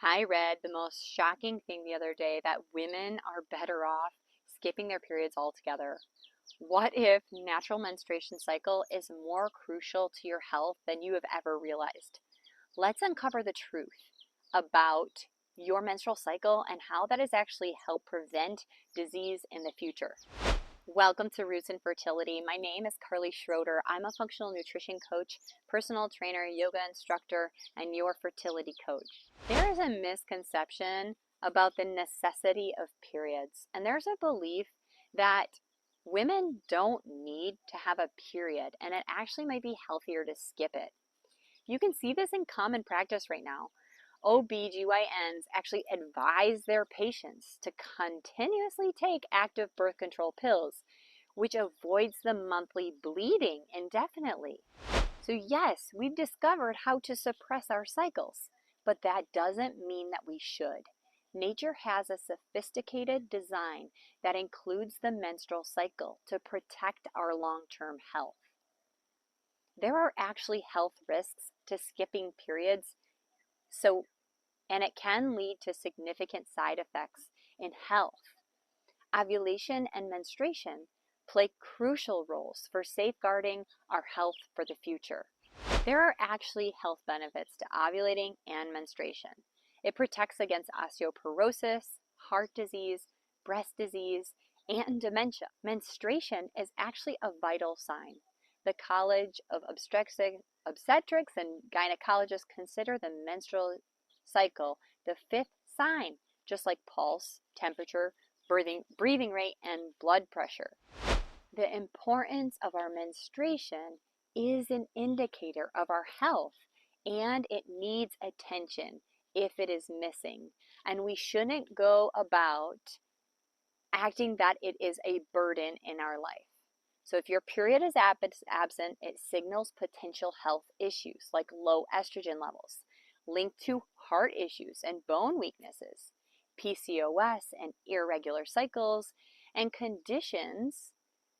I read the most shocking thing the other day that women are better off skipping their periods altogether. What if natural menstruation cycle is more crucial to your health than you have ever realized? Let's uncover the truth about your menstrual cycle and how that has actually helped prevent disease in the future. Welcome to Roots in Fertility. My name is Carly Schroeder. I'm a functional nutrition coach, personal trainer, yoga instructor, and your fertility coach. There is a misconception about the necessity of periods, and there's a belief that women don't need to have a period, and it actually might be healthier to skip it. You can see this in common practice right now. OBGYNs actually advise their patients to continuously take active birth control pills, which avoids the monthly bleeding indefinitely. So yes, we've discovered how to suppress our cycles, but that doesn't mean that we should. Nature has a sophisticated design that includes the menstrual cycle to protect our long-term health. There are actually health risks to skipping periods, and it can lead to significant side effects in health. Ovulation and menstruation play crucial roles for safeguarding our health for the future. There are actually health benefits to ovulating and menstruation. It protects against osteoporosis, heart disease, breast disease, and dementia. Menstruation is actually a vital sign. The College of Obstetrics and Gynecologists consider the menstrual cycle the fifth sign, just like pulse, temperature, breathing rate, and blood pressure. The importance of our menstruation is an indicator of our health, and it needs attention if it is missing. And we shouldn't go about acting that it is a burden in our life. So if your period is absent, it signals potential health issues like low estrogen levels, linked to heart issues and bone weaknesses, PCOS and irregular cycles, and conditions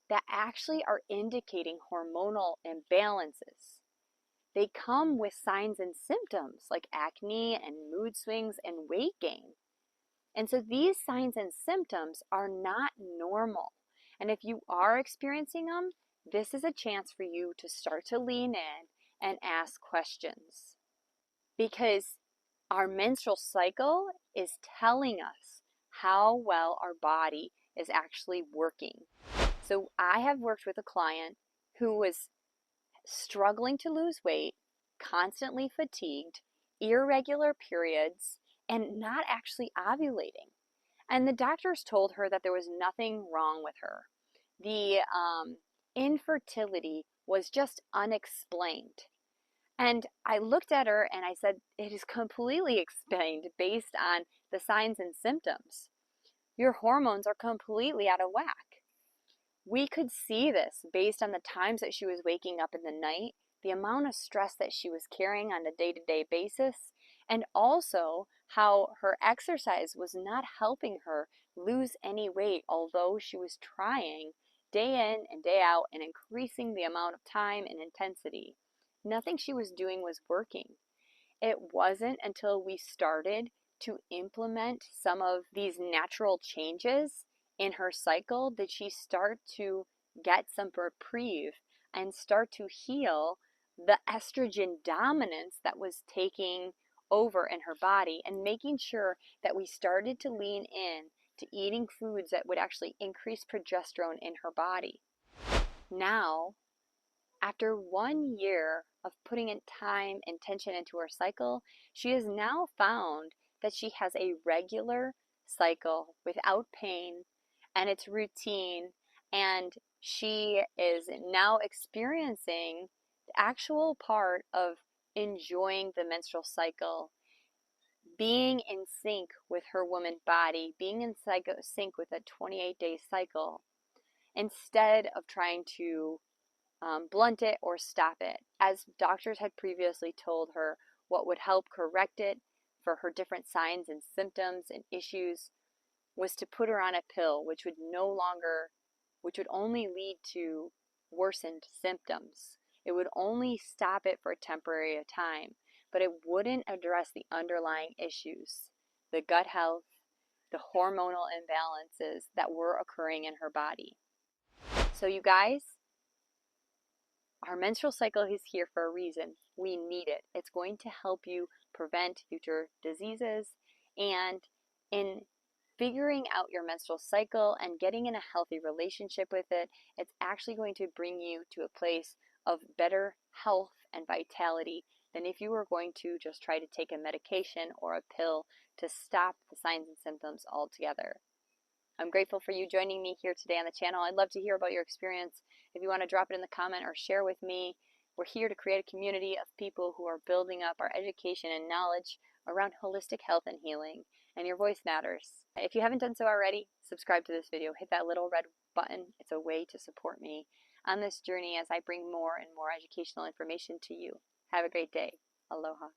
that actually are indicating hormonal imbalances. They come with signs and symptoms like acne and mood swings and weight gain. And so these signs and symptoms are not normal. And if you are experiencing them, this is a chance for you to start to lean in and ask questions. Because our menstrual cycle is telling us how well our body is actually working. So I have worked with a client who was struggling to lose weight, constantly fatigued, irregular periods, and not actually ovulating. And the doctors told her that there was nothing wrong with her. The infertility was just unexplained. And I looked at her and I said, it is completely explained based on the signs and symptoms. Your hormones are completely out of whack. We could see this based on the times that she was waking up in the night, the amount of stress that she was carrying on a day-to-day basis, and also how her exercise was not helping her lose any weight, although she was trying day in and day out and increasing the amount of time and intensity. Nothing she was doing was working. It wasn't until we started to implement some of these natural changes in her cycle did she start to get some reprieve and start to heal the estrogen dominance that was taking over in her body, and making sure that we started to lean in to eating foods that would actually increase progesterone in her body. Now, after 1 year of putting in time and attention into her cycle, she has now found that she has a regular cycle without pain, and it's routine, and she is now experiencing the actual part of enjoying the menstrual cycle, being in sync with her woman body, being in sync with a 28-day cycle, instead of trying to blunt it or stop it. As doctors had previously told her, what would help correct it for her different signs and symptoms and issues was to put her on a pill, which would only lead to worsened symptoms. It would only stop it for a temporary time. but it wouldn't address the underlying issues, the gut health, the hormonal imbalances that were occurring in her body. So you guys, our menstrual cycle is here for a reason. We need it. It's going to help you prevent future diseases, and in figuring out your menstrual cycle and getting in a healthy relationship with it, it's actually going to bring you to a place of better health and vitality than if you were going to just try to take a medication or a pill to stop the signs and symptoms altogether. I'm grateful for you joining me here today on the channel. I'd love to hear about your experience. If you want to drop it in the comment or share with me, we're here to create a community of people who are building up our education and knowledge around holistic health and healing, and your voice matters. If you haven't done so already, subscribe to this video. Hit that little red button. It's a way to support me on this journey as I bring more and more educational information to you. Have a great day. Aloha.